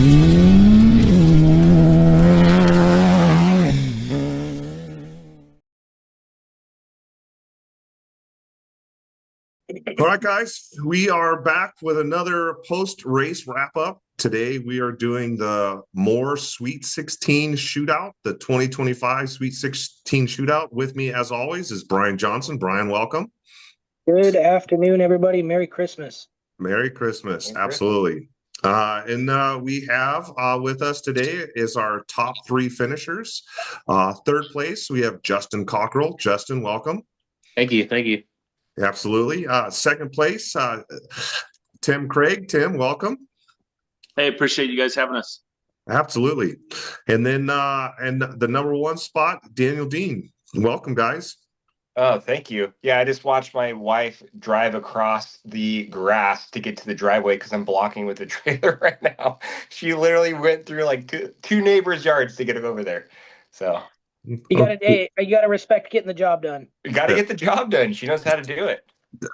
All right, guys, we are back with another post-race wrap-up. Today, we are doing the Moore Sweet 16 Shootout, the 2025 Sweet 16 Shootout. With me, as always, is Brian Johnson. Brian, welcome. Good afternoon, everybody. Merry Christmas. Merry Christmas. Merry Christmas. Absolutely. We have with us today is our top three finishers. Third place, we have Justin Cockrell. Justin, welcome. Thank you. Thank you. Absolutely. Second place, Tim Craig. Tim, welcome. Hey, appreciate you guys having us. Absolutely. And then and the number one spot, Daniel Deen. Welcome, guys. Oh, thank you. Yeah, I just watched my wife drive across the grass to get to the driveway because I'm blocking with the trailer right now. She literally went through like two neighbors' yards to get over there. So You gotta respect getting the job done. you got to get the job done. She knows how to do it.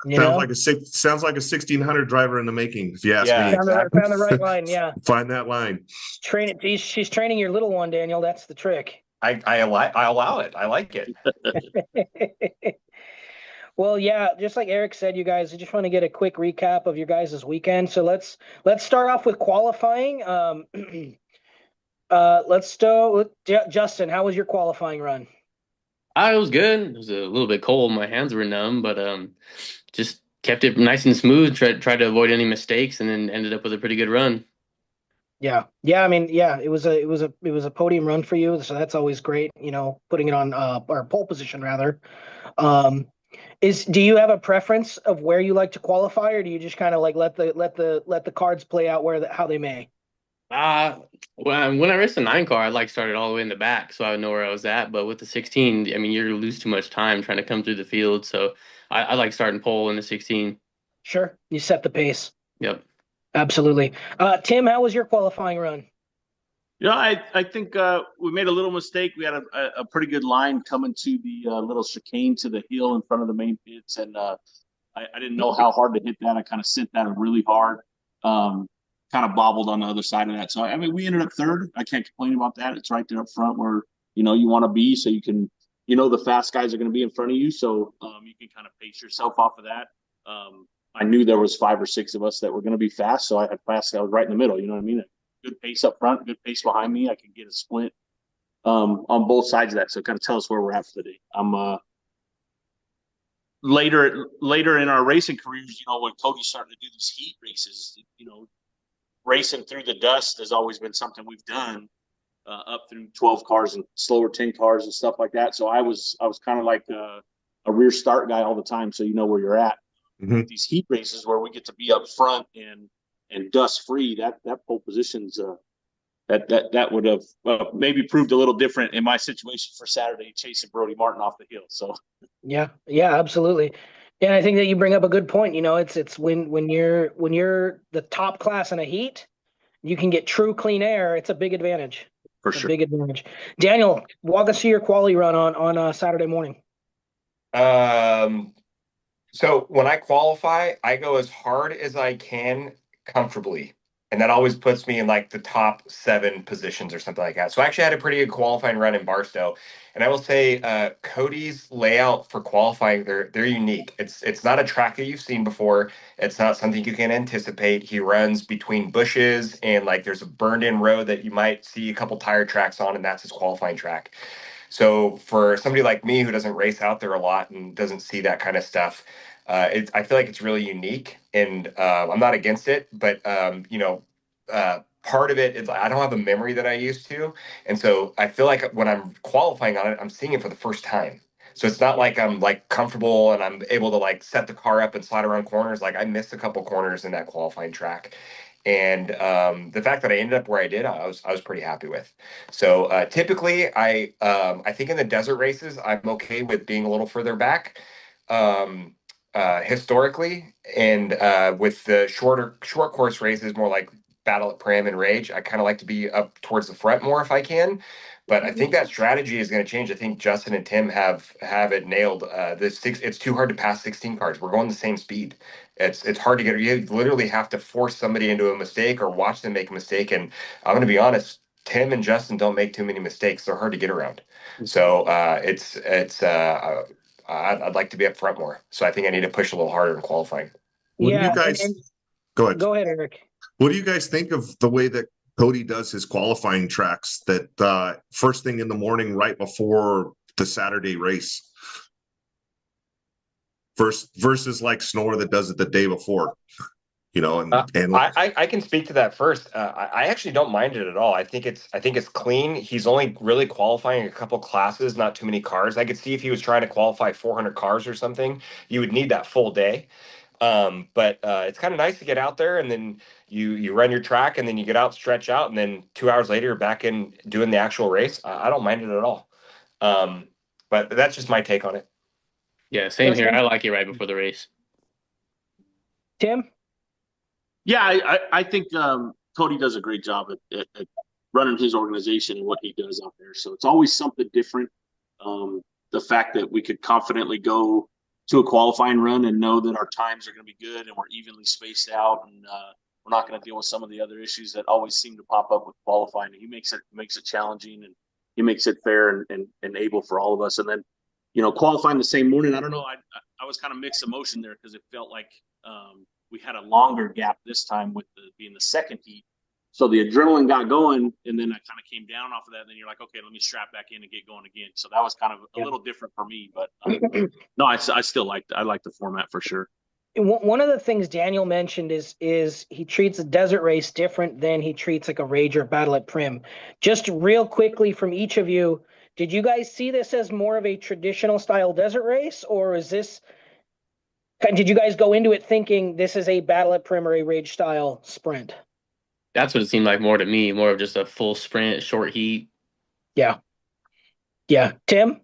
You Sounds know? like sounds like a 1600 driver in the making, if you ask Yeah, me. Found the right line. Yeah, Find that line. train it. She's training your little one, Daniel. That's the trick. I allow it. I like it. Well, yeah, just like Eric said, you guys, I just want to get a quick recap of your guys' weekend. So let's start off with qualifying. Let's start with Justin. How was your qualifying run? It was good. It was a little bit cold. My hands were numb, but just kept it nice and smooth. Tried to avoid any mistakes, and then ended up with a pretty good run. Yeah. I mean, yeah, it was a podium run for you, so that's always great. You know, putting it on or pole position rather. Do you have a preference of where you like to qualify, or do you just kind of like let the cards play out how they may? When I raced the 9 car, I started all the way in the back, so I would know where I was at. But with the 16, I mean, you lose too much time trying to come through the field. So I like starting pole in the 16. Sure, you set the pace. Yep. Absolutely. Tim, how was your qualifying run? I think we made a little mistake. We had a pretty good line coming to the little chicane to the hill in front of the main pits, and I didn't know how hard to hit that. I kind of sent that really hard, kind of bobbled on the other side of that. So, I mean, we ended up third. I can't complain about that. It's right there up front where, you want to be, so you can, the fast guys are going to be in front of you, so you can kind of pace yourself off of that. I knew there was 5 or 6 of us that were going to be fast, so I had fast. I was right in the middle. You know what I mean? Good pace up front, good pace behind me. I can get a split on both sides of that. So kind of tell us where we're at for the day. I'm later in our racing careers, when Cody's starting to do these heat races, racing through the dust has always been something we've done up through 12 cars and slower 10 cars and stuff like that. So I was kind of like a rear start guy all the time, so you know where you're at. Mm-hmm. These heat races where we get to be up front and dust free, that pole position's that would have maybe proved a little different in my situation for Saturday, chasing Brody Martin off the hill. So yeah, absolutely. And I think that you bring up a good point. It's when you're the top class in a heat, you can get true clean air. It's a big advantage. For sure. A big advantage. Daniel, walk us through your quality run on Saturday morning. So when I qualify, I go as hard as I can comfortably. And that always puts me in like the top 7 positions or something like that. So I actually had a pretty good qualifying run in Barstow. And I will say Cody's layout for qualifying, they're unique. It's not a track that you've seen before. It's not something you can anticipate. He runs between bushes and like there's a burned in road that you might see a couple tire tracks on, and that's his qualifying track. So for somebody like me who doesn't race out there a lot and doesn't see that kind of stuff, I feel like it's really unique, and I'm not against it, but part of it is I don't have a memory that I used to, and so I feel like when I'm qualifying on it, I'm seeing it for the first time. So it's not like I'm like comfortable and I'm able to like set the car up and slide around corners. Like I missed a couple corners in that qualifying track. And the fact that I ended up where I did, I was pretty happy with. So typically, I think in the desert races, I'm okay with being a little further back historically, and with the short course races, more like battle at Prim and Rage. I kind of like to be up towards the front more if I can. But I think that strategy is going to change. I think Justin and Tim have it nailed. It's too hard to pass 16 cars. We're going the same speed. It's hard to get. You literally have to force somebody into a mistake or watch them make a mistake. And I'm going to be honest, Tim and Justin don't make too many mistakes. They're hard to get around. So I'd like to be up front more. So I think I need to push a little harder in qualifying. What do Yeah, you guys go ahead? Go ahead, Eric. What do you guys think of the way that Cody does his qualifying tracks? That first thing in the morning, right before the Saturday race, versus like Snore that does it the day before. You know, and I can speak to that first. I actually don't mind it at all. I think it's clean. He's only really qualifying a couple classes, not too many cars. I could see if he was trying to qualify 400 cars or something, you would need that full day. But it's kind of nice to get out there and then you run your track and then you get out, stretch out, and then 2 hours later you're back in doing the actual race. I don't mind it at all. But that's just my take on it. Yeah, same here. I like it right before the race. Tim? Yeah, I think Cody does a great job at running his organization and what he does out there. So it's always something different. The fact that we could confidently go to a qualifying run and know that our times are going to be good and we're evenly spaced out and we're not going to deal with some of the other issues that always seem to pop up with qualifying. He makes it challenging and he makes it fair and able for all of us. And then, qualifying the same morning, I don't know. I was kind of mixed emotion there because it felt like we had a longer gap this time with being the second heat. So the adrenaline got going, and then I kind of came down off of that. And then you're like, okay, let me strap back in and get going again. So that was kind of a little different for me. But no, I still like the format for sure. One of the things Daniel mentioned is he treats a desert race different than he treats like a Rage or Battle at Prim. Just real quickly from each of you, did you guys see this as more of a traditional style desert race, or did you guys go into it thinking this is a Battle at Prim or a Rage style sprint? That's what it seemed like more to me, more of just a full sprint, short heat. Yeah. Tim?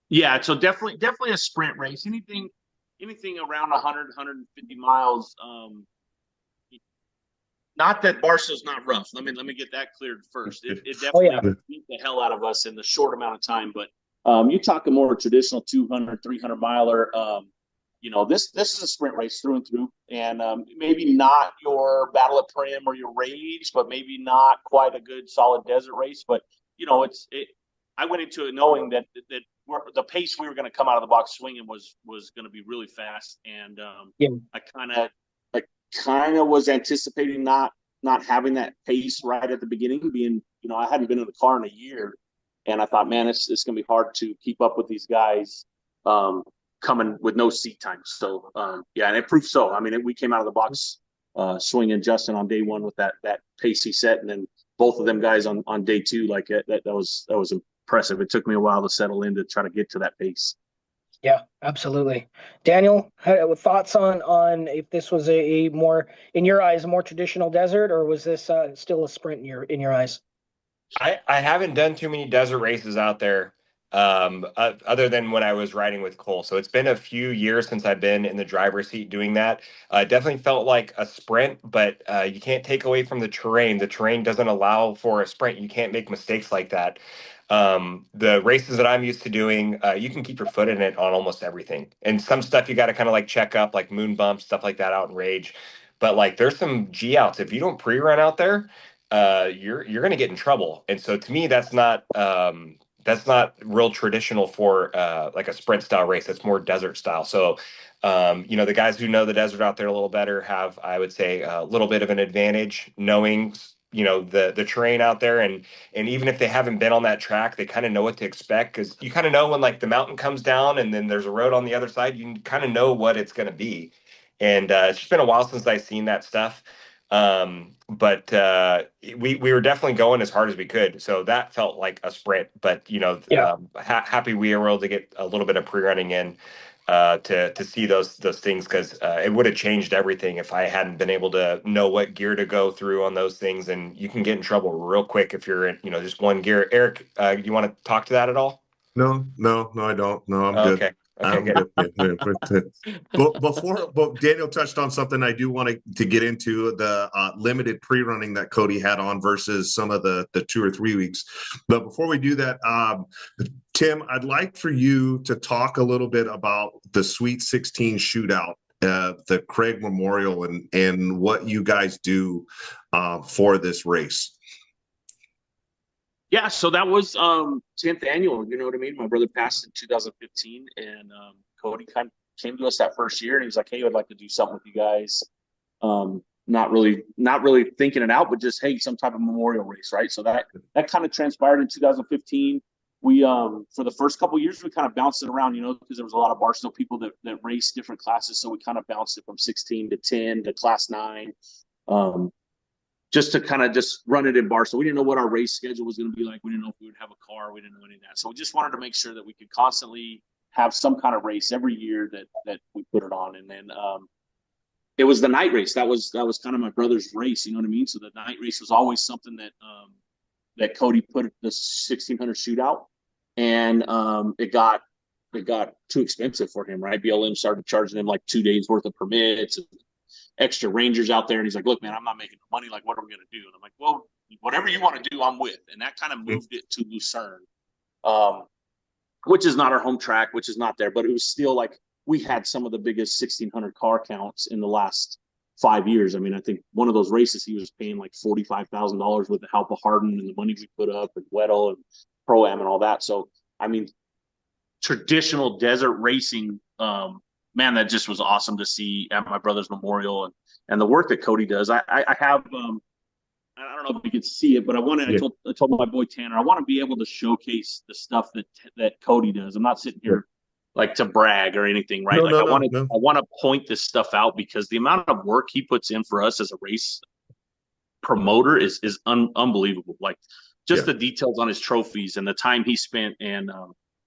Yeah, so definitely a sprint race. Anything around 100, 150 miles. Not that Barstow's not rough. Let me get that cleared first. It definitely beat the hell out of us in the short amount of time. But you talk a more traditional 200, 300 miler. This is a sprint race through and through, and maybe not your Battle at Prim or your Rage, but maybe not quite a good solid desert race. But I went into it knowing that the pace we were going to come out of the box swinging was going to be really fast, and I kind of was anticipating not having that pace right at the beginning. Being I hadn't been in the car in a year, and I thought, man, it's going to be hard to keep up with these guys. Coming with no seat time. So, and it proved so. I mean, we came out of the box swinging Justin on day one with that pace he set, and then both of them guys on day two, like that was impressive. It took me a while to settle in to try to get to that pace. Yeah, absolutely. Daniel, thoughts on if this was a more, in your eyes, more traditional desert, or was this still a sprint in your eyes? I haven't done too many desert races out there. Other than when I was riding with Cole. So it's been a few years since I've been in the driver's seat doing that. It definitely felt like a sprint, but you can't take away from the terrain. The terrain doesn't allow for a sprint. You can't make mistakes like that. The races that I'm used to doing, you can keep your foot in it on almost everything. And some stuff you got to kind of like check up, like moon bumps, stuff like that out in Rage. But like there's some G outs. If you don't pre-run out there, you're going to get in trouble. And so to me, that's not real traditional for like a sprint style race. That's more desert style. So, the guys who know the desert out there a little better have, I would say, a little bit of an advantage knowing, the terrain out there. And even if they haven't been on that track, they kind of know what to expect, because you kind of know when like the mountain comes down and then there's a road on the other side, you kind of know what it's going to be. And it's just been a while since I've seen that stuff. But we were definitely going as hard as we could, so that felt like a sprint. But happy we were able to get a little bit of pre-running in to see those things, because it would have changed everything if I hadn't been able to know what gear to go through on those things. And you can get in trouble real quick if you're in just one gear. Eric, you want to talk to that at all? No, I don't. No, I'm good. Okay. Okay, good. But Daniel touched on something I do want to get into the limited pre-running that Cody had on versus some of the 2 or 3 weeks. But before we do that, Tim, I'd like for you to talk a little bit about the Sweet 16 shootout, the Craig Memorial, and what you guys do for this race. Yeah, so that was 10th annual, you know what I mean? My brother passed in 2015, and Cody kind of came to us that first year, and he was like, hey, I'd like to do something with you guys. Not really thinking it out, but just, hey, some type of memorial race, right? So that kind of transpired in 2015. We for the first couple of years, we kind of bounced it around, you know, because there was a lot of Barstow people that raced different classes, so we kind of bounced it from 16 to 10 to class 9. Just to kind of just run it in Barstow. We didn't know what our race schedule was going to be like. We didn't know if we would have a car. We didn't know any of that. So we just wanted to make sure that we could constantly have some kind of race every year that we put it on. And then it was the night race. That was kind of my brother's race. You know what I mean? So the night race was always something that Cody put the 1600 shootout, and it got too expensive for him, right? BLM started charging him like 2 days worth of permits and extra rangers out there, and he's like, look, man, I'm not making no money, like, what are we going to do? And I'm like, well, whatever you want to do, I'm with. And that kind of moved it to Lucerne, which is not our home track, which is not there, but it was still like we had some of the biggest 1600 car counts in the last 5 years. I mean, I think one of those races he was paying like $45,000 with the help of Hardin and the money we put up and Weddle and Pro-Am and all that. So I mean, traditional desert racing, man, that just was awesome to see at my brother's memorial, and the work that Cody does. I have, I don't know if you can see it, but I told my boy Tanner, I want to be able to showcase the stuff that Cody does. I'm not sitting here like to brag or anything, right? I want to point this stuff out because the amount of work he puts in for us as a race promoter is unbelievable. Like just the details on his trophies and the time he spent. And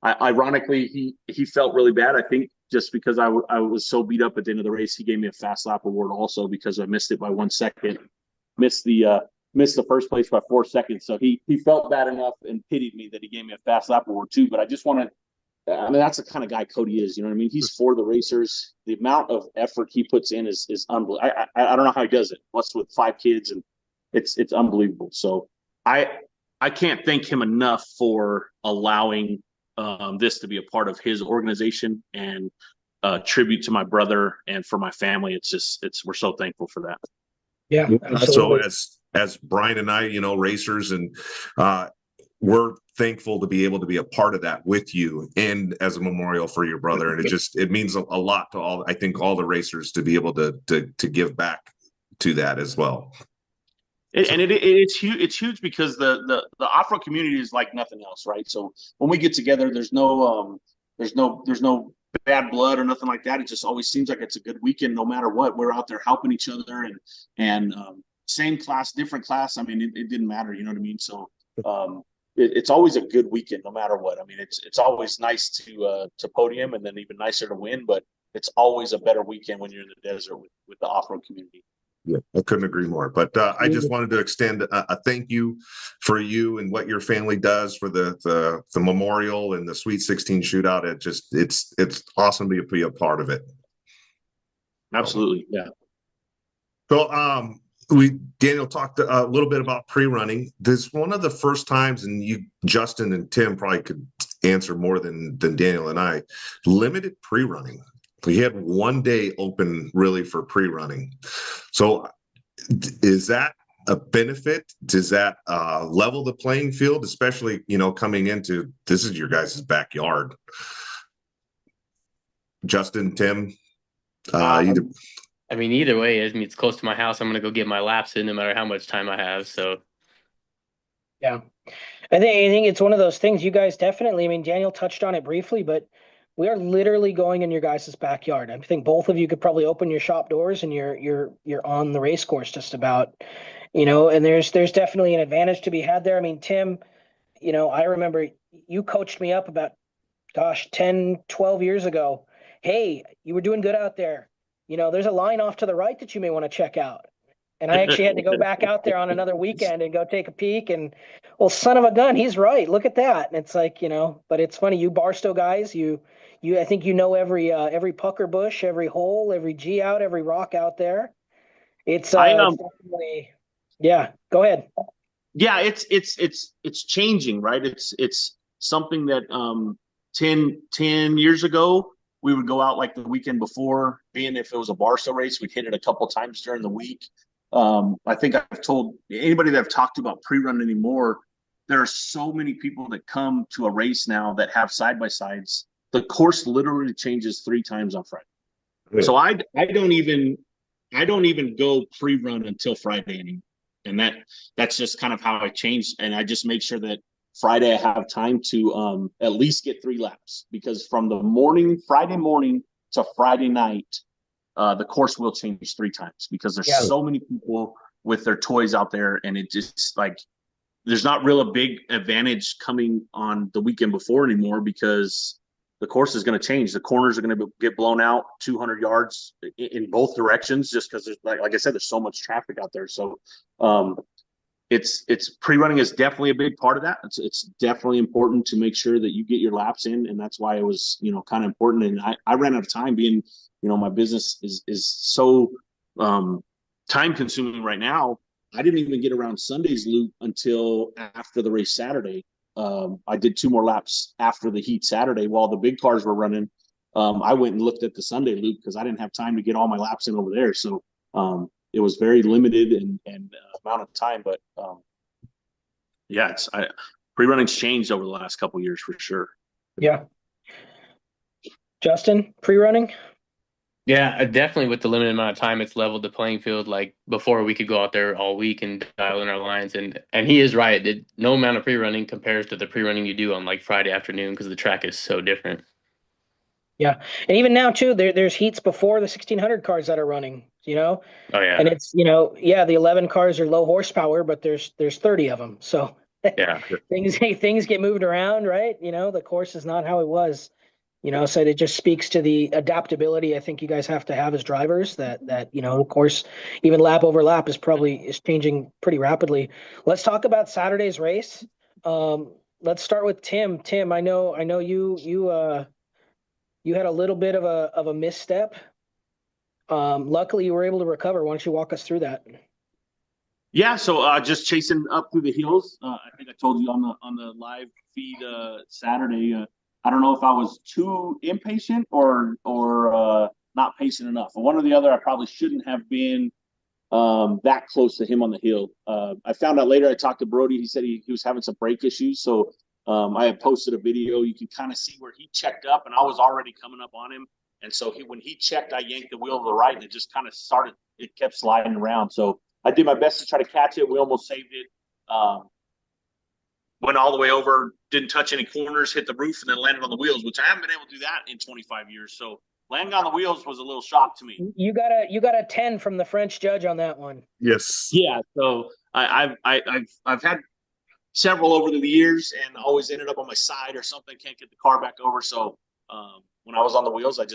ironically, he felt really bad. I think just because I was so beat up at the end of the race, he gave me a fast lap award also because I missed it by 1 second, missed the first place by 4 seconds. So he felt bad enough and pitied me that he gave me a fast lap award too. But I just want to, I mean, that's the kind of guy Cody is. You know what I mean? He's for the racers. The amount of effort he puts in is unbelievable. I don't know how he does it. Plus with 5 kids, and it's unbelievable. So I can't thank him enough for allowing this to be a part of his organization, and tribute to my brother and for my family. We're so thankful for that. Yeah, absolutely. So as Brian and I, you know, racers, and we're thankful to be able to be a part of that with you and as a memorial for your brother. And it means a lot to all the racers to be able to give back to that as well. It's huge. It's huge because the off-road community is like nothing else, right? So when we get together, there's no bad blood or nothing like that. It just always seems like it's a good weekend, no matter what. We're out there helping each other, and same class, different class. I mean, it didn't matter. You know what I mean? So it's always a good weekend, no matter what. I mean, it's always nice to podium, and then even nicer to win. But it's always a better weekend when you're in the desert with the off-road community. Yeah, I couldn't agree more. But I just wanted to extend a thank you for you and what your family does for the memorial and the Sweet 16 shootout. It's awesome to be a part of it. Absolutely, yeah. So Daniel talked a little bit about pre-running. This is one of the first times, and you, Justin and Tim, probably could answer more than Daniel and I. Limited pre-running. We had 1 day open really for pre-running. So is that a benefit? Does that level the playing field, especially, you know, coming into this is your guys' backyard? Justin, Tim, either. I mean, either way, I mean, it's close to my house. I'm going to go get my laps in no matter how much time I have. So, yeah, I think it's one of those things. You guys definitely, I mean, Daniel touched on it briefly, but we are literally going in your guys' backyard. I think both of you could probably open your shop doors and you're on the race course just about, you know, and there's definitely an advantage to be had there. I mean, Tim, you know, I remember you coached me up about, 10, 12 years ago. Hey, you were doing good out there. You know, there's a line off to the right that you may want to check out. And I actually had to go back out there on another weekend and go take a peek. And, well, son of a gun, he's right. Look at that. And it's like, you know, but it's funny. You Barstow guys, you I think every pucker bush, every hole, every G out, every rock out there. It's I it's definitely, yeah. Go ahead. Yeah, it's changing, right? It's something that 10 years ago we would go out like the weekend before, being if it was a Barstow race, we'd hit it a couple times during the week. I think I've told anybody that I've talked about pre-run anymore, there are so many people that come to a race now that have side by sides. The course literally changes 3 times on Friday. Good. So I don't even go pre-run until Friday anymore. And that's just kind of how I changed. And I just make sure that Friday I have time to at least get 3 laps, because from the Friday morning to Friday night, the course will change 3 times, because there's so many people with their toys out there, and it just like there's not real a big advantage coming on the weekend before anymore, because the course is going to change. The corners are going to get blown out 200 yards in both directions, just because, like I said, there's so much traffic out there. So it's pre-running is definitely a big part of that. It's definitely important to make sure that you get your laps in, and that's why it was kind of important. And I ran out of time, being my business is so time consuming right now. I didn't even get around Sunday's loop until after the race Saturday. I did 2 more laps after the heat Saturday while the big cars were running. I went and looked at the Sunday loop because I didn't have time to get all my laps in over there. So it was very limited and amount of time. But yeah, pre-running's changed over the last couple of years for sure. Yeah. Justin, pre-running? Yeah, definitely with the limited amount of time, it's leveled the playing field. Like before, we could go out there all week and dial in our lines, and he is right. No amount of pre-running compares to the pre-running you do on like Friday afternoon, because the track is so different. Yeah, and even now too, there's heats before the 1600 cars that are running. Oh yeah, and it's the 11 cars are low horsepower, but there's 30 of them. So yeah, things get moved around, right? The course is not how it was. So it just speaks to the adaptability I think you guys have to have as drivers, that of course, even lap over lap is changing pretty rapidly. Let's talk about Saturday's race. Let's start with Tim. Tim, I know you had a little bit of a misstep. Luckily you were able to recover. Why don't you walk us through that? Yeah, so just chasing up through the hills. I think I told you on the live feed Saturday. I don't know if I was too impatient or not patient enough. One or the other. I probably shouldn't have been that close to him on the hill. I found out later. I talked to Brody. He said he was having some brake issues. So I had posted a video. You can kind of see where he checked up, and I was already coming up on him. And so when he checked, I yanked the wheel to the right, and it just kind of started. It kept sliding around. So I did my best to try to catch it. We almost saved it. Went all the way over, didn't touch any corners, hit the roof, and then landed on the wheels, which I haven't been able to do that in 25 years. So landing on the wheels was a little shock to me. You got a 10 from the French judge on that one. Yes. Yeah. So I've had several over the years, and always ended up on my side or something. Can't get the car back over. So when I was on the wheels, I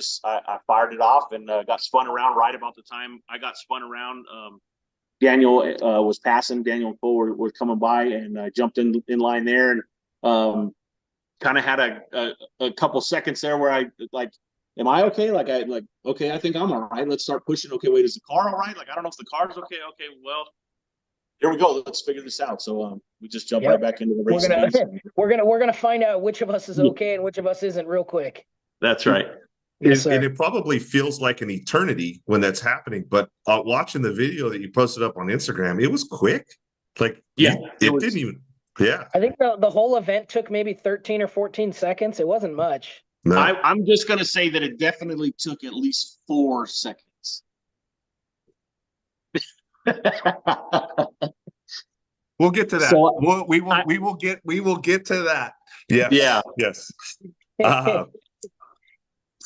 fired it off and got spun around right about the time I got spun around. Daniel was passing. Daniel and Cole were coming by, and I jumped in line there, and kind of had a couple seconds there where I like, am I okay? Okay, I think I'm all right. Let's start pushing. Okay, wait, is the car all right? Like, I don't know if the car's okay. Okay, well, here we go. Let's figure this out. So we just jumped right back into the race. We're gonna find out which of us is okay and which of us isn't real quick. That's right. Yes, and it probably feels like an eternity when that's happening. But watching the video that you posted up on Instagram, it was quick. Like, yeah, it didn't even. Yeah, I think the whole event took maybe 13 or 14 seconds. It wasn't much. no. I'm just gonna say that it definitely took at least 4 seconds. We'll get to that. So, we will get to that. Yeah. Yeah. Yes.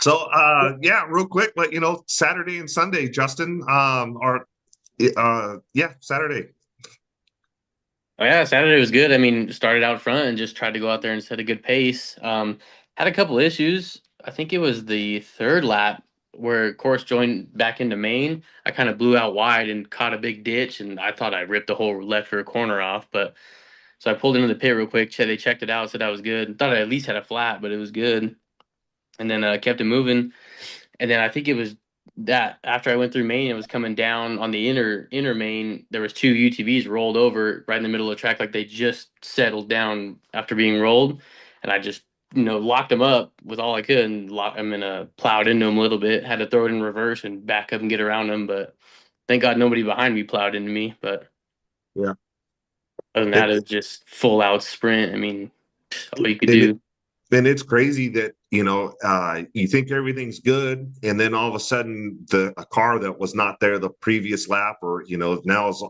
So real quick, but Saturday and Sunday, Justin, Saturday. Oh yeah, Saturday was good. I mean, started out front and just tried to go out there and set a good pace. Had a couple issues. I think it was the third lap where course joined back into main. I kind of blew out wide and caught a big ditch, and I thought I ripped the whole left rear corner off. But so I pulled into the pit real quick. They checked it out, said I was good. Thought I at least had a flat, but it was good. and then kept it moving. And then I think it was that after I went through Maine, it was coming down on the inner Maine. There was two UTVs rolled over right in the middle of the track, like they just settled down after being rolled, and I just locked them up with all I could and locked them in plowed into them a little bit. Had to throw it in reverse and back up and get around them, but thank God nobody behind me plowed into me. But Yeah. other than that, And, it was just full out sprint. I mean, all you could and, do. and it's crazy that, you think everything's good, and then all of a sudden a car that was not there the previous lap, or, now is,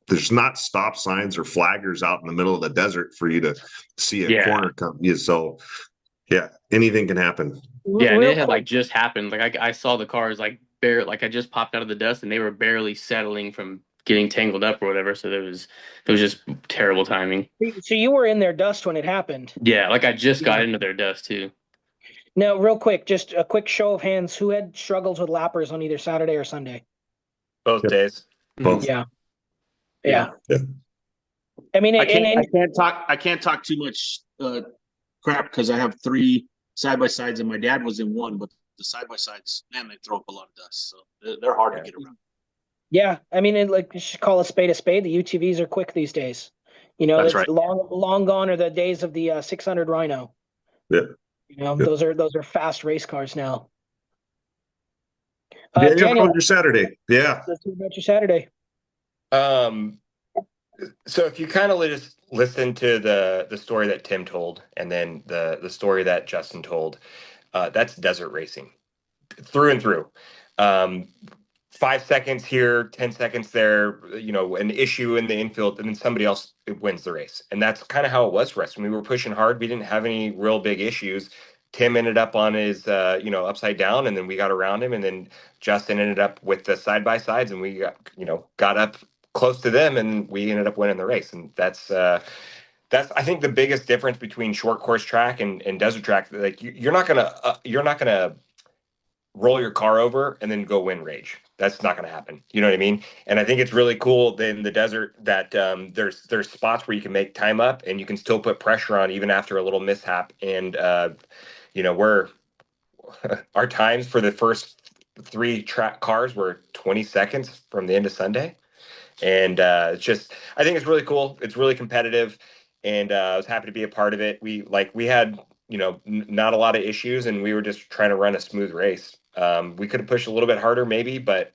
there's not stop signs or flaggers out in the middle of the desert for you to see a Yeah. corner come. Yeah, so yeah, anything can happen. Yeah, and Real it had quick, like just happened. Like I saw the cars like I just popped out of the dust and they were barely settling from getting tangled up or whatever. So it was just terrible timing. so you were in their dust when it happened. Yeah, like I just got Yeah. into their dust too. Now, real quick, just a quick show of hands. Who had struggles with lappers on either Saturday or Sunday? Both Yep. days. Both. Yeah. Yeah. I mean, I can't talk too much crap because I have 3 side by sides and my dad was in one, but the side by sides, man, they throw up a lot of dust, so they're hard to get around. yeah. I mean, you should call a spade a spade. The UTVs are quick these days. That's It's right. long gone are the days of the 600 Rhino. Yeah. Those are fast race cars now. Daniel, how Daniel, was your Saturday? Yeah. let's talk about your Saturday. So if you kind of just listen to the story that Tim told, and then the story that Justin told, that's desert racing through and through. 5 seconds here, 10 seconds there, an issue in the infield, and then somebody else wins the race. And that's kind of how it was for us. When we were pushing hard, we didn't have any real big issues. Tim ended up on his, upside down, and then we got around him, and then Justin ended up with the side by sides, and we got up close to them, and we ended up winning the race. And that's I think the biggest difference between short course track and desert track. Like you're not gonna roll your car over and then go win rage. That's not going to happen. You know what I mean? And I think it's really cool in the desert that there's spots where you can make time up and you can still put pressure on even after a little mishap. And we're our times for the first 3 track cars were 20 seconds from the end of Sunday. And it's just, I think it's really cool. It's really competitive, and I was happy to be a part of it. We had not a lot of issues, and we were just trying to run a smooth race. We could have pushed a little bit harder, maybe, but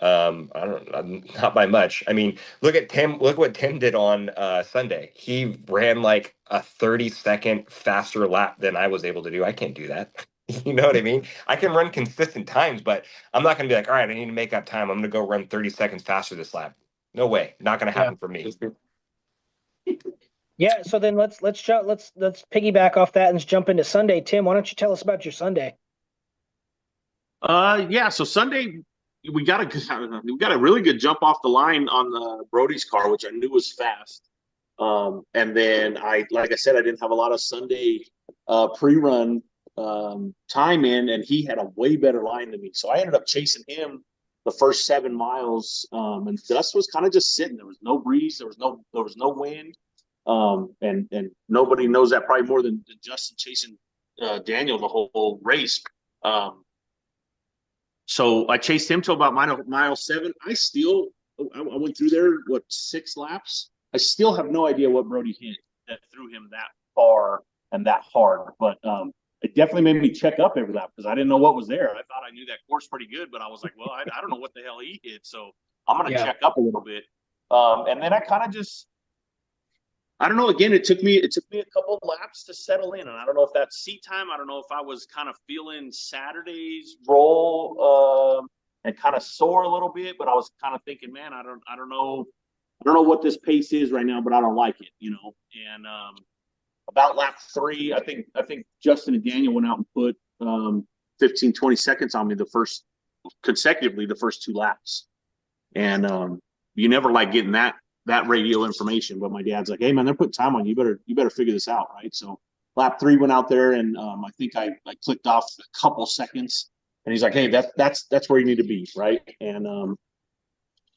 I don't, not by much. I mean, look at Tim. Look what Tim did on Sunday. He ran like a 30-second faster lap than I was able to do. I can't do that. You know what I mean? I can run consistent times, but I'm not going to be like, all right, I need to make up time. I'm going to go run 30 seconds faster this lap. No way. Not going to happen for me. Yeah. So then let's piggyback off that and just jump into Sunday. Tim, why don't you tell us about your Sunday? Yeah. So Sunday we got a really good jump off the line on the Brody's car, which I knew was fast. And then like I said, I didn't have a lot of Sunday pre-run time in, and he had a way better line than me. So I ended up chasing him the first 7 miles, and dust was kind of just sitting. There was no breeze, there was no wind, and nobody knows that probably more than Justin chasing Daniel the whole race. So I chased him till about mile 7. I went through there 6 laps. I still have no idea what Brody hit that threw him that far and that hard, but it definitely made me check up every lap because I didn't know what was there. I thought I knew that course pretty good, but I was like, well, I don't know what the hell he hit, so I'm going to check up a little bit. And then I kind of just, I don't know. Again, it took me a couple of laps to settle in, and I don't know if that's seat time. I don't know if I was kind of feeling Saturday's roll and kind of sore a little bit, but I was kind of thinking, man, I don't know what this pace is right now, but I don't like it, And about lap 3, I think Justin and Daniel went out and put 15, 20 seconds on me consecutively the first 2 laps. And you never like getting that radio information, but my dad's like, hey man, they're putting time on you. You better figure this out, right? So lap 3 went out there, and I think I clicked off a couple seconds, and he's like, hey, that's where you need to be, right? And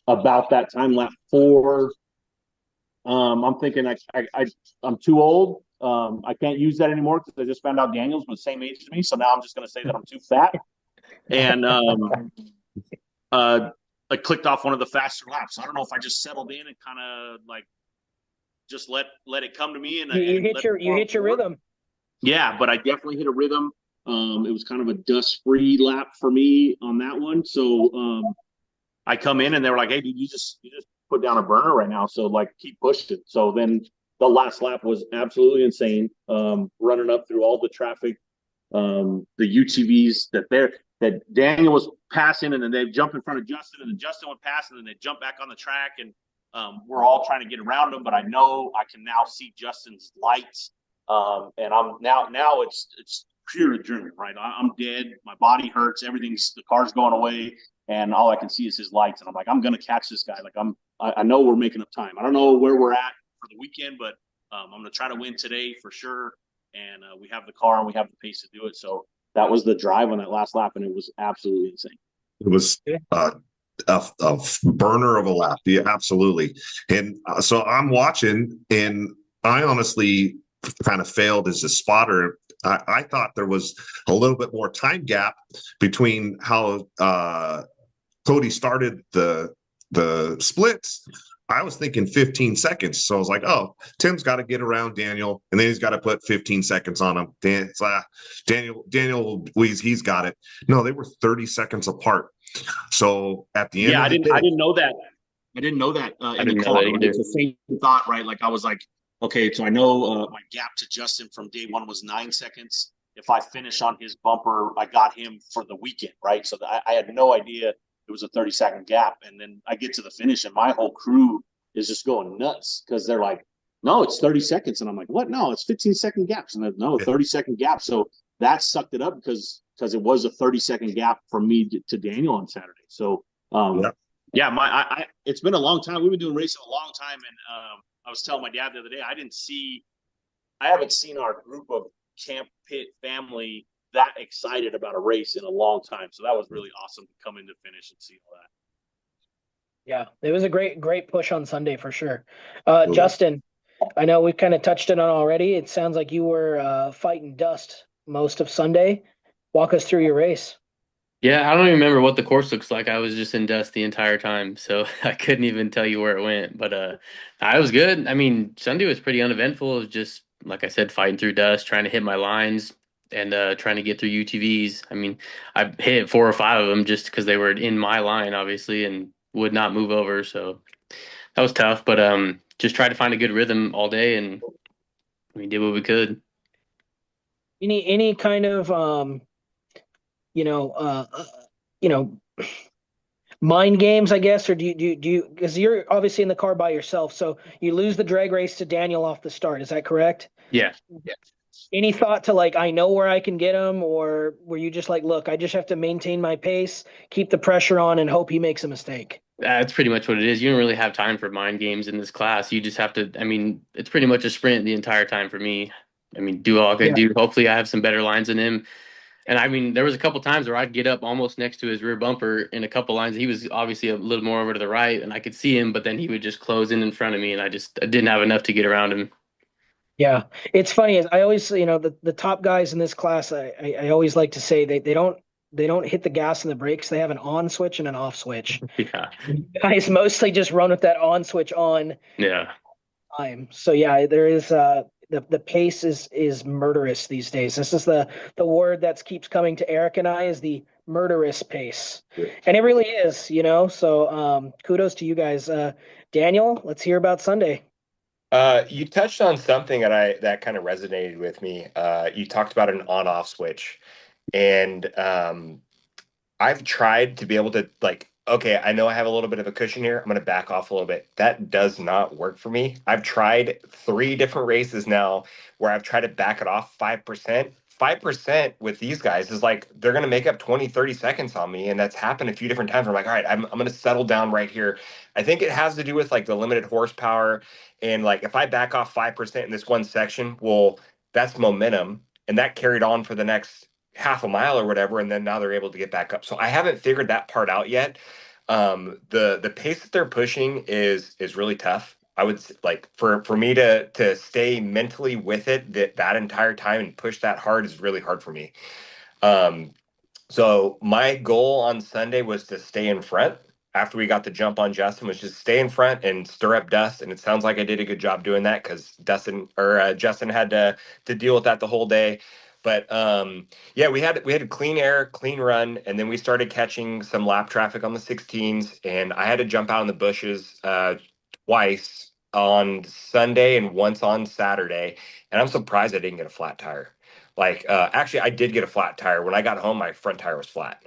about that time, lap 4, I'm thinking I'm too old. I can't use that anymore because I just found out Daniel's the same age as me. So now I'm just going to say that I'm too fat. And I clicked off one of the faster laps. I don't know if I just settled in and kind of like just let it come to me. And you hit your rhythm. Yeah, but I definitely hit a rhythm. It was kind of a dust-free lap for me on that one. So I come in and they were like, "Hey, dude, you just put down a burner right now. So like keep pushing." So then the last lap was absolutely insane. Running up through all the traffic, the UTVs that Daniel was passing, and then they jump in front of Justin, and then Justin would pass, and then they jump back on the track, and we're all trying to get around them. But I know I can now see Justin's lights, and I'm now it's pure adrenaline, right? I'm dead, my body hurts, the car's going away, and all I can see is his lights, and I'm like, I'm gonna catch this guy. Like I know we're making up time. I don't know where we're at for the weekend, but I'm gonna try to win today for sure. And we have the car and we have the pace to do it. So that was the drive on that last lap, and it was absolutely insane. It was a burner of a lap. Yeah, absolutely. And so I'm watching, and I honestly kind of failed as a spotter. I thought there was a little bit more time gap between how Cody started the splits. I was thinking 15 seconds. So I was like, oh, Tim's got to get around Daniel, and then he's got to put 15 seconds on him. Daniel, he's got it. No, they were 30 seconds apart. So at the end, I didn't know that. I didn't know that in the car. It's the same thought, right? Like I was like, okay, so I know my gap to Justin from day one was 9 seconds. If I finish on his bumper, I got him for the weekend, right? So I had no idea it was a 30-second gap. And then I get to the finish, and my whole crew is just going nuts because they're like, no, it's 30 seconds. And I'm like, what? No, it's 15-second gaps. And no, 30-second gap. So that sucked it up because it was a 30-second gap from me to Daniel on Saturday. So, it's been a long time. We've been doing racing a long time. And I was telling my dad the other day, I haven't seen our group of Camp Pit family that excited about a race in a long time. So that was really awesome to come in to finish and see all that. Yeah, it was a great push on Sunday for sure. Justin, I know we've kind of touched it on already. It sounds like you were fighting dust most of Sunday. Walk us through your race. Yeah, I don't even remember what the course looks like. I was just in dust the entire time, so I couldn't even tell you where it went. But I was good. I mean, Sunday was pretty uneventful. It was just, like I said, fighting through dust, trying to hit my lines, and trying to get through UTVs. I mean, I hit 4 or 5 of them just because they were in my line, obviously, and would not move over. So that was tough. But just tried to find a good rhythm all day, and we did what we could. Any kind of mind games, I guess, or do you because you're obviously in the car by yourself, so you lose the drag race to Daniel off the start. Is that correct? Yeah. Any thought to like, I know where I can get him, or were you just like, look, I just have to maintain my pace, keep the pressure on, and hope he makes a mistake? That's pretty much what it is. You don't really have time for mind games in this class. You just have to, I mean, it's pretty much a sprint the entire time for me. I mean, do all I can do. Hopefully I have some better lines than him. And I mean, there was a couple times where I'd get up almost next to his rear bumper in a couple lines. He was obviously a little more over to the right, and I could see him, but then he would just close in front of me, and I didn't have enough to get around him. Yeah, it's funny. I always, the top guys in this class, I always like to say they don't hit the gas and the brakes. They have an on switch and an off switch. Yeah. Guys mostly just run with that on switch on. Yeah. So yeah, there is the pace is murderous these days. This is the word that keeps coming to Eric and I is the murderous pace, and it really is. So kudos to you guys. Daniel, let's hear about Sunday. You touched on something that kind of resonated with me. You talked about an on-off switch, and I've tried to be able to okay, I know I have a little bit of a cushion here. I'm going to back off a little bit. That does not work for me. I've tried 3 different races now where I've tried to back it off 5%. 5% with these guys is like they're going to make up 20, 30 seconds on me. And that's happened a few different times. I'm like, all right, I'm going to settle down right here. I think it has to do with like the limited horsepower. And like if I back off 5% in this one section, well, that's momentum. And that carried on for the next half a mile or whatever, and then now they're able to get back up. So I haven't figured that part out yet. The pace that they're pushing is really tough. I would like for me to stay mentally with it that entire time and push that hard is really hard for me. Um, so my goal on Sunday was to stay in front after we got the jump on Justin, was just stay in front and stir up dust. And it sounds like I did a good job doing that because Justin had to deal with that the whole day. But yeah, we had a clean air, clean run, and then we started catching some lap traffic on the 16s, and I had to jump out in the bushes twice on Sunday and once on Saturday, and I'm surprised I didn't get a flat tire. Like, actually, I did get a flat tire. When I got home, my front tire was flat.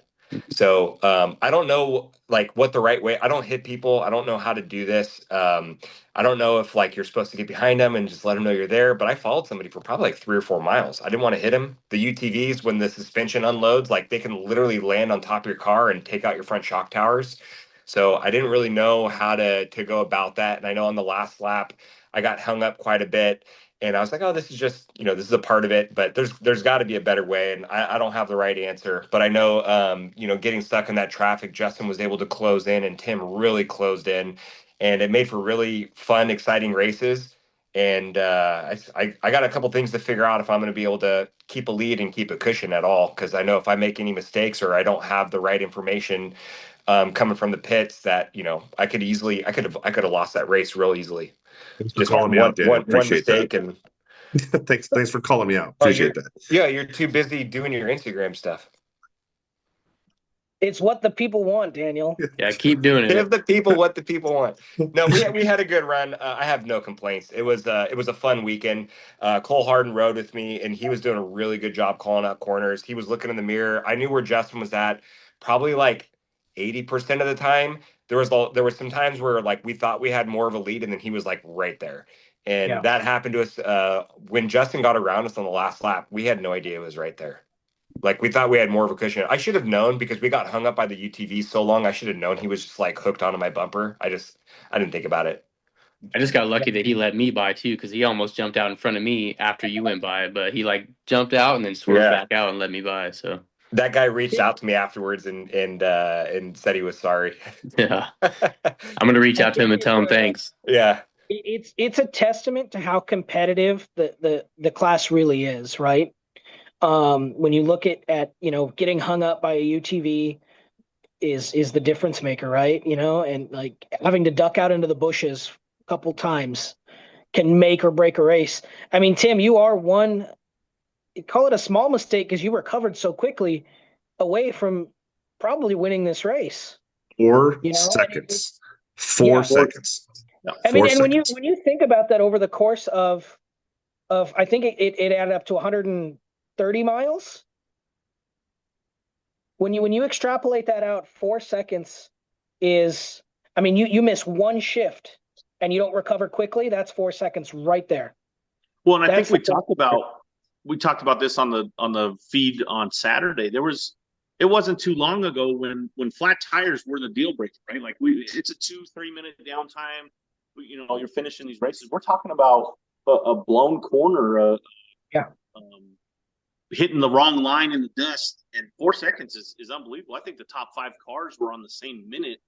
So I don't know like what the right way. I don't hit people. I don't know how to do this. I don't know if like you're supposed to get behind them and just let them know you're there. But I followed somebody for probably like 3 or 4 miles. I didn't want to hit him. The UTVs, when the suspension unloads, like they can literally land on top of your car and take out your front shock towers. So I didn't really know how to go about that. And I know on the last lap, I got hung up quite a bit. And I was like, oh, this is just, this is a part of it, but there's got to be a better way. And I don't have the right answer, but I know, getting stuck in that traffic, Justin was able to close in and Tim really closed in, and it made for really fun, exciting races. And I got a couple things to figure out if I'm going to be able to keep a lead and keep a cushion at all. Cause I know if I make any mistakes or I don't have the right information coming from the pits that, I could have lost that race real easily. Thanks for Just calling me out, Daniel. one Appreciate mistake that. and Thanks for calling me out. oh, Appreciate that. you're too busy doing your Instagram stuff. It's what the people want, Daniel. Yeah, keep doing it. Give the people what the people want. No, we had a good run. I have no complaints. It was a fun weekend. Cole Harden rode with me, and he was doing a really good job calling out corners. He was looking in the mirror. I knew where Justin was at, probably like 80% of the time. There was some times where like we thought we had more of a lead, and then he was like right there. And that happened to us when Justin got around us on the last lap. We had no idea it was right there. Like we thought we had more of a cushion. I should have known because we got hung up by the UTV so long. I should have known he was just like hooked onto my bumper. I didn't think about it. I just got lucky that he let me by too, because he almost jumped out in front of me after you went by, but he like jumped out and then swerved back out and let me by. So that guy reached out to me afterwards and said he was sorry. Yeah, I'm gonna reach out to him and tell him thanks. Yeah, it's a testament to how competitive the class really is, right? When you look at getting hung up by a UTV is the difference maker, right? And like having to duck out into the bushes a couple times can make or break a race. I mean, Tim, you are one, call it a small mistake because you recovered so quickly away from probably winning this race. 4 seconds. 4 seconds. I mean, and when you think about that over the course of I think it added up to 130 miles. When you extrapolate that out, 4 seconds is, I mean, you miss one shift and you don't recover quickly. That's 4 seconds right there. Well, and I think we talked about this on the feed on Saturday. It wasn't too long ago when flat tires were the deal breaker, right? Like it's a 2-3 minute downtime. You're finishing these races. We're talking about a blown corner, hitting the wrong line in the dust, and 4 seconds is unbelievable. I think the top 5 cars were on the same minute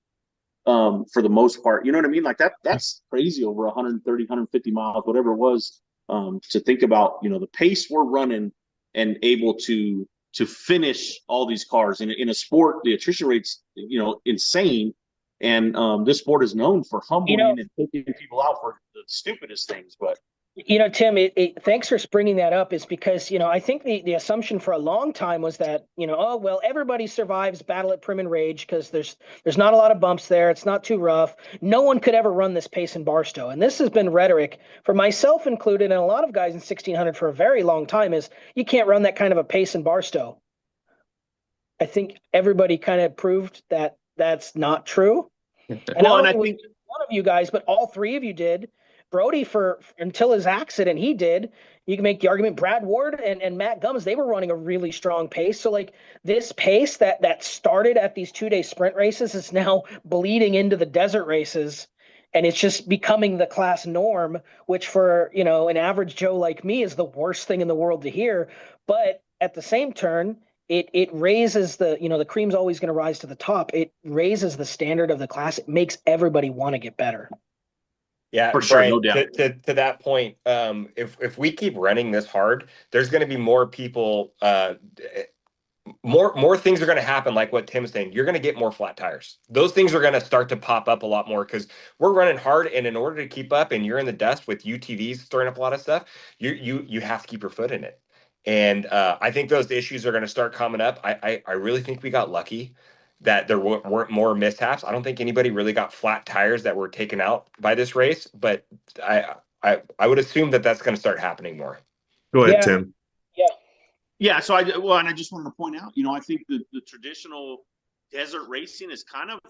for the most part. You know what I mean? Like that's crazy over 130, 150 miles, whatever it was, to think about, the pace we're running and able to finish all these cars in a sport. The attrition rate's, insane. And this sport is known for humbling and taking people out for the stupidest things. But Tim, thanks for bringing that up. Is because I think the assumption for a long time was that everybody survives Battle at Prim and Rage because there's not a lot of bumps there. It's not too rough. No one could ever run this pace in Barstow, and this has been rhetoric for myself included, and a lot of guys in 1600 for a very long time. Is you can't run that kind of a pace in Barstow. I think everybody kind of proved that that's not true. And I think one of you guys, but all three of you did. Brody, until his accident, he did. You can make the argument Brad Ward and Matt Gumbs, they were running a really strong pace. So like this pace that started at these 2-day sprint races is now bleeding into the desert races. And it's just becoming the class norm, which for, an average Joe like me is the worst thing in the world to hear. But at the same turn, it raises the cream's always going to rise to the top. It raises the standard of the class. It makes everybody want to get better. Yeah, for sure, Brian, no doubt. to that point, if we keep running this hard, there's going to be more people, more things are going to happen, like what Tim's saying. You're going to get more flat tires. Those things are going to start to pop up a lot more because we're running hard, and in order to keep up, and you're in the dust with UTVs throwing up a lot of stuff, you have to keep your foot in it. And I think those issues are going to start coming up. I really think we got lucky that there weren't more mishaps. I don't think anybody really got flat tires that were taken out by this race, but I would assume that that's going to start happening more. Go ahead, Yeah. Tim. Yeah. Yeah, so I just wanted to point out, I think the traditional desert racing is kind of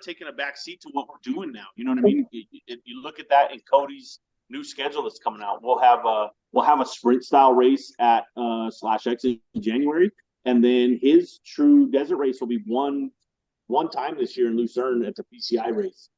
taking a back seat to what we're doing now. You know what I mean? You look at that in Cody's new schedule that's coming out. We'll have a sprint style race at /X in January, and then his true desert race will be one time this year in Lucerne at the PCI race.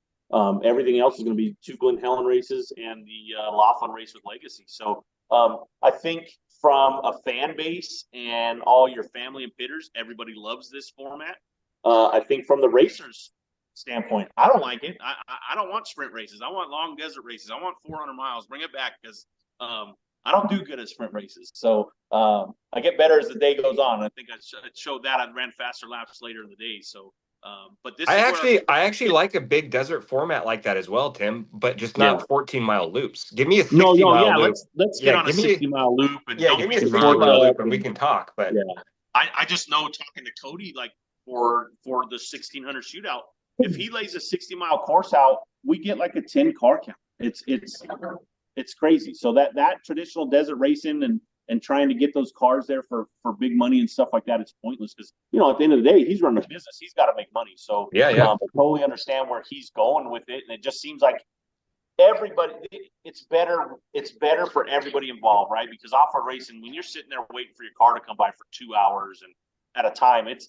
Everything else is going to be 2 Glen Helen races and the Laughlin race with Legacy. So I think from a fan base and all your family and bidders, everybody loves this format. I think from the racers' standpoint, I don't like it. I don't want sprint races. I want long desert races. I want 400 miles. Bring it back because I don't do good at sprint races. So I get better as the day goes on. I think I showed that. I ran faster laps later in the day. So, but this I actually like a big desert format like that as well, Tim, but just not 14-mile loops. Give me a 60-mile loop. Let's get on a 60-mile loop. And give me a 60-mile loop and we can talk. But I just know, talking to Cody, like for the 1600 shootout, if he lays a 60-mile course out, we get like a 10-car count. It's crazy. So that traditional desert racing and trying to get those cars there for big money and stuff like that, it's pointless because, at the end of the day, he's running a business. He's got to make money. So I totally understand where he's going with it. And it just seems like it's better for everybody involved, right? Because off-road racing, when you're sitting there waiting for your car to come by for 2 hours and at a time, it's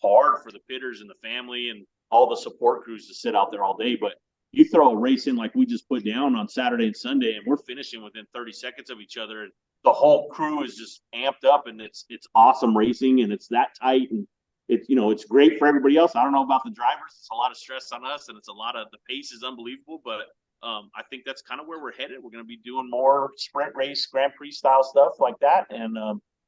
hard for the pitters and the family and all the support crews to sit out there all day. But you throw a race in like we just put down on Saturday and Sunday, and we're finishing within 30 seconds of each other, and the whole crew is just amped up, and it's awesome racing, and it's that tight, and it's great for everybody else. I don't know about the drivers; it's a lot of stress on us, and the pace is unbelievable. But I think that's kind of where we're headed. We're going to be doing more sprint race, Grand Prix style stuff like that, and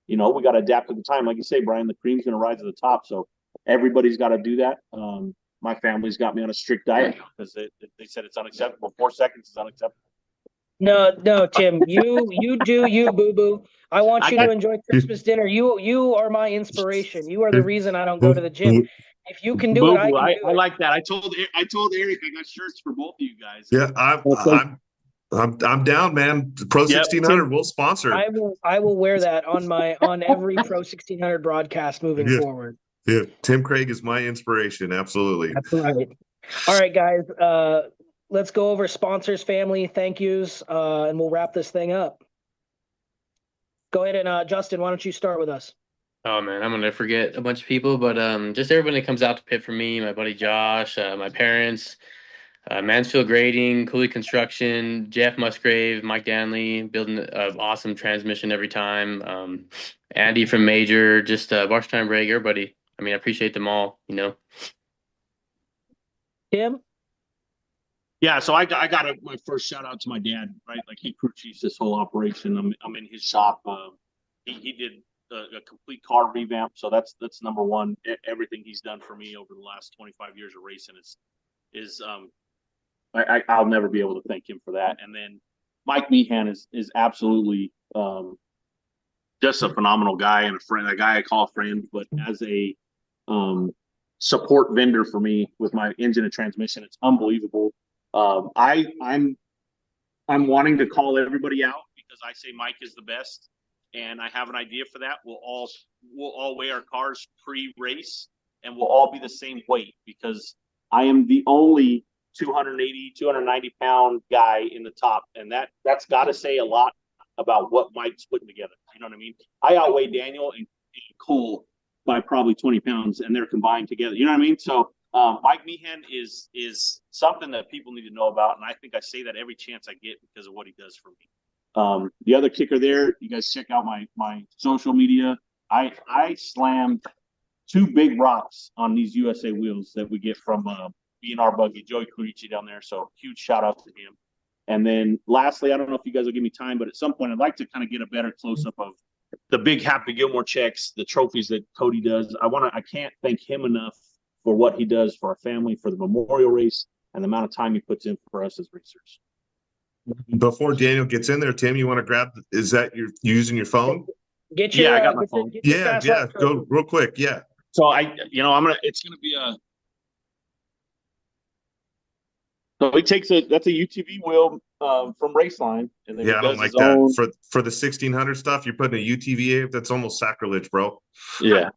we got to adapt to the time. Like you say, Brian, the cream's going to rise to the top, so everybody's got to do that. My family's got me on a strict diet because they said it's unacceptable. 4 seconds is unacceptable. No, Tim, you do you, boo-boo. I want you to enjoy Christmas dinner. You are my inspiration. You are the reason I don't go to the gym. If you can do it, I can do it. I like that. I told Eric I got shirts for both of you guys. Yeah, I'm down, man. Pro 1600 will sponsor. I will wear that on every Pro 1600 broadcast moving forward. Yeah, Tim Craig is my inspiration. Absolutely. That's right. All right, guys. Let's go over sponsors, family, thank yous, and we'll wrap this thing up. Go ahead and Justin, why don't you start with us? Oh man, I'm gonna forget a bunch of people, but just everybody that comes out to pit for me, my buddy Josh, my parents, Mansfield Grading, Cooley Construction, Jeff Musgrave, Mike Danley, building an awesome transmission every time. Andy from Major, just Barstow Bragg, everybody. I mean, I appreciate them all, Tim? Yeah, so I got my first shout out to my dad, right? Like he crew chiefs this whole operation. I'm in his shop. He did a complete car revamp, so that's number one. Everything he's done for me over the last 25 years of racing is I'll never be able to thank him for that. And then Mike Meehan is absolutely just a phenomenal guy and a friend, a guy I call a friend, but as a support vendor for me with my engine and transmission, it's unbelievable. I'm wanting to call everybody out because I say Mike is the best, and I have an idea for that. We'll all weigh our cars pre-race, and we'll all be the same weight because I am the only 290 pound guy in the top, and that's got to say a lot about what Mike's putting together. You know what I mean? I outweigh Daniel and Cole by probably 20 pounds, and they're combined together. You know what I mean? So Mike Meehan is something that people need to know about, and I think I say that every chance I get because of what he does for me. The other kicker there, you guys check out my social media. I slammed 2 big rocks on these USA wheels that we get from B&R Buggy, Joey Curici down there. So huge shout out to him. And then lastly, I don't know if you guys will give me time, but at some point I'd like to kind of get a better close up of the big Happy Gilmore checks, the trophies that Cody does. I can't thank him enough for what he does for our family, for the memorial race, and the amount of time he puts in for us as racers. Before Daniel gets in there, Tim, you want to grab? Is that you're using your phone? Get your, I got my phone. Get your fast lap trophy. Go real quick. Yeah. So it's gonna be so he takes that's a UTV wheel from Raceline, and then Yeah, he I does don't like his that. own. For the 1600 stuff, you're putting a UTVA. That's almost sacrilege, bro. Yeah.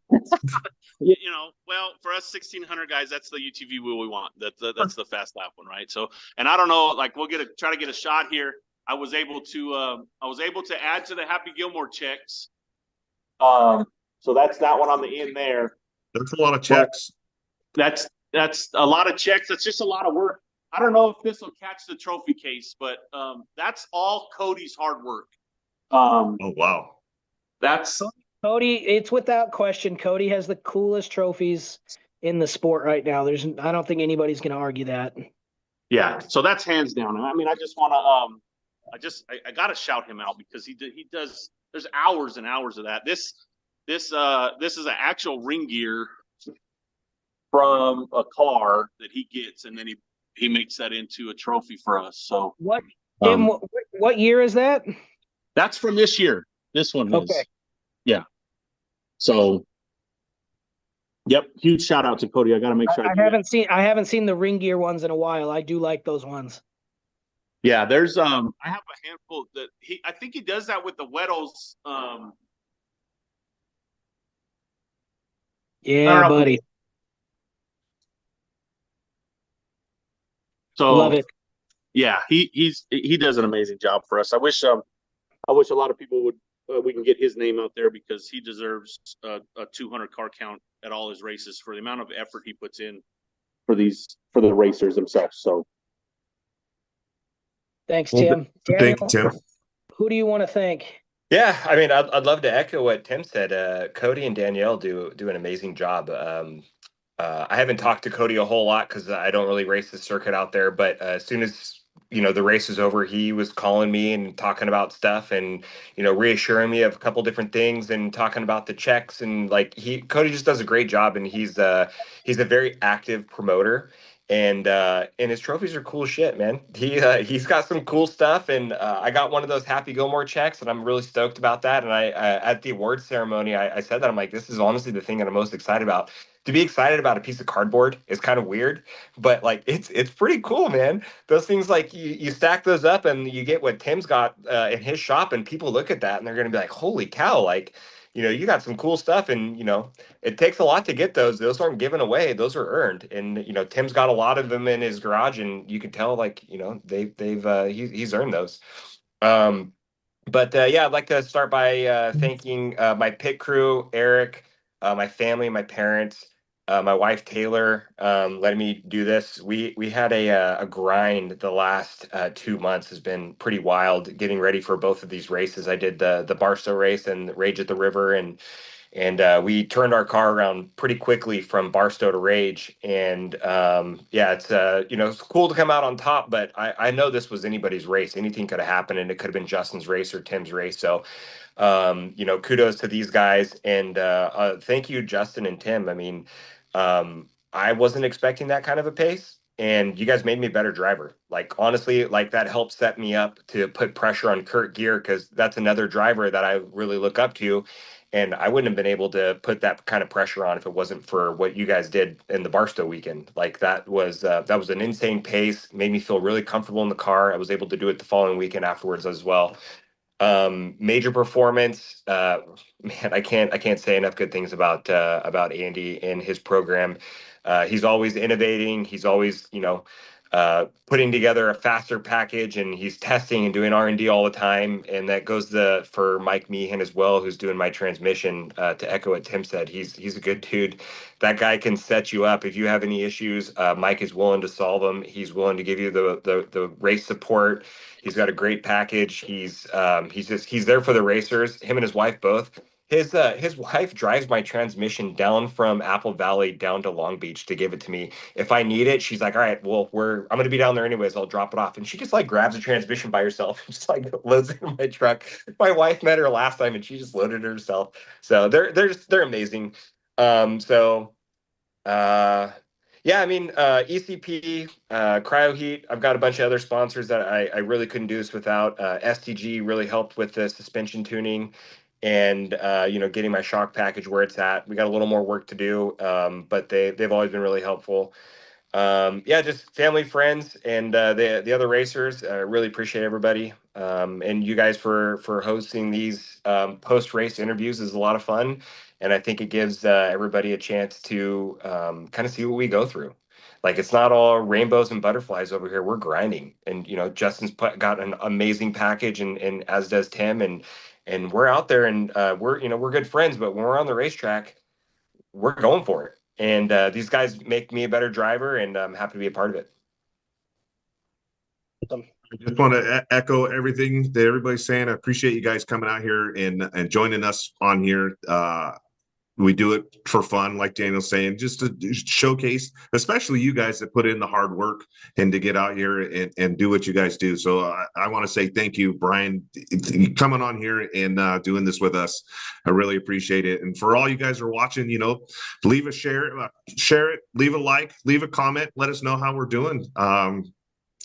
Well, for us 1600 guys, that's the UTV wheel we want. That's the fast lap one, right? So, and I don't know, like we'll try to get a shot here. I was able to add to the Happy Gilmore checks. So that's that one on the end there. That's a lot of checks. But that's a lot of checks. That's just a lot of work. I don't know if this will catch the trophy case, but that's all Cody's hard work. Oh wow. That's Cody, it's without question. Cody has the coolest trophies in the sport right now. I don't think anybody's going to argue that. Yeah, so that's hands down. I mean, I just want to, I got to shout him out because he does. There's hours and hours of that. This is an actual ring gear from a car that he gets, and then he makes that into a trophy for us. So what, Tim? What year is that? That's from this year. This one is. Okay. Yeah. So, yep. Huge shout out to Cody. I got to make sure. I haven't seen the ring gear ones in a while. I do like those ones. Yeah, there's I have a handful that I think he does that with the Weddles. Yeah, buddy. So love it. Yeah, he does an amazing job for us. I wish a lot of people would we can get his name out there because he deserves a 200 car count at all his races for the amount of effort he puts in for the racers themselves. So thanks, Tim. Thank you, Tim. Who do you want to thank? Yeah, I mean, I'd love to echo what Tim said. Cody and Danielle do an amazing job. I haven't talked to Cody a whole lot because I don't really race the circuit out there. But as soon as the race is over, he was calling me and talking about stuff and reassuring me of a couple different things and talking about the checks and Cody just does a great job, and he's a very active promoter. And his trophies are cool shit, man. He's got some cool stuff, and I got one of those Happy Gilmore checks, and I'm really stoked about that. And I at the awards ceremony, I said that I'm like, this is honestly the thing that I'm most excited about. To be excited about a piece of cardboard is kind of weird, but it's pretty cool, man. Those things, you stack those up and you get what Tim's got in his shop, and people look at that and they're gonna be like, holy cow, you got some cool stuff, and it takes a lot to get those. Those aren't given away; those are earned. And Tim's got a lot of them in his garage, and you can tell he's earned those. Yeah, I'd like to start by thanking my pit crew, Eric, my family, my parents, my wife Taylor, letting me do this. We had a grind. The last 2 months has been pretty wild getting ready for both of these races. I did the Barstow race and Rage at the River, and we turned our car around pretty quickly from Barstow to Rage. And it's cool to come out on top, but I know this was anybody's race. Anything could have happened, and it could have been Justin's race or Tim's race. So kudos to these guys, and thank you, Justin and Tim. I mean, I wasn't expecting that kind of a pace, and you guys made me a better driver. Honestly, that helped set me up to put pressure on Kurt Gear, because that's another driver that I really look up to, and I wouldn't have been able to put that kind of pressure on if it wasn't for what you guys did in the Barstow weekend. That was an insane pace, made me feel really comfortable in the car. I was able to do it the following weekend afterwards as well. Major performance, man, I can't say enough good things about Andy and his program. He's always innovating. He's always putting together a faster package, and he's testing and doing R&D all the time. And that goes for Mike Meehan as well, who's doing my transmission. To echo what Tim said, he's a good dude. That guy can set you up if you have any issues. Mike is willing to solve them. He's willing to give you the race support. He's got a great package. He's there for the racers. Him and his wife both. His wife drives my transmission down from Apple Valley down to Long Beach to give it to me. If I need it, she's like, all right, well, I'm gonna be down there anyways. I'll drop it off. And she just like grabs the transmission by herself and just like loads it in my truck. My wife met her last time and she just loaded it herself. So they're amazing. So yeah, I mean, ECP, Cryo Heat. I've got a bunch of other sponsors that I really couldn't do this without. STG really helped with the suspension tuning and getting my shock package where it's at. We got a little more work to do, but they've always been really helpful. Yeah, just family, friends, and the other racers. I really appreciate everybody, and you guys for hosting these post race interviews is a lot of fun, and I think it gives everybody a chance to kind of see what we go through. Like it's not all rainbows and butterflies over here. We're grinding, and Justin's got an amazing package, and as does Tim, and we're out there, and we're good friends. But when we're on the racetrack, we're going for it. And these guys make me a better driver, and I'm happy to be a part of it. I just want to echo everything that everybody's saying. I appreciate you guys coming out here and joining us on here. We do it for fun, like Daniel's saying, just to showcase, especially you guys that put in the hard work and to get out here and do what you guys do. So I want to say thank you, Brian, coming on here and doing this with us. I really appreciate it. And for all you guys who are watching, leave a share it, leave a like, leave a comment, let us know how we're doing.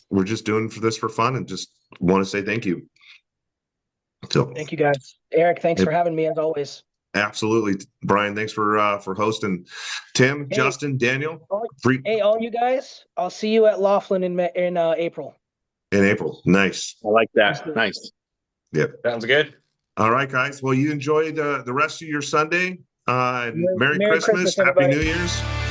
We're just doing this for fun and just want to say thank you. So thank you guys. Eric, thanks for having me as always. Absolutely, Brian. Thanks for hosting. Tim, Hey, Justin, Daniel. Hey, all you guys. I'll see you at Laughlin in April. In April, nice. I like that. Nice. Yep, sounds good. All right, guys. Well, you enjoy the rest of your Sunday. Merry Merry Christmas, Christmas, Happy everybody. New Year's.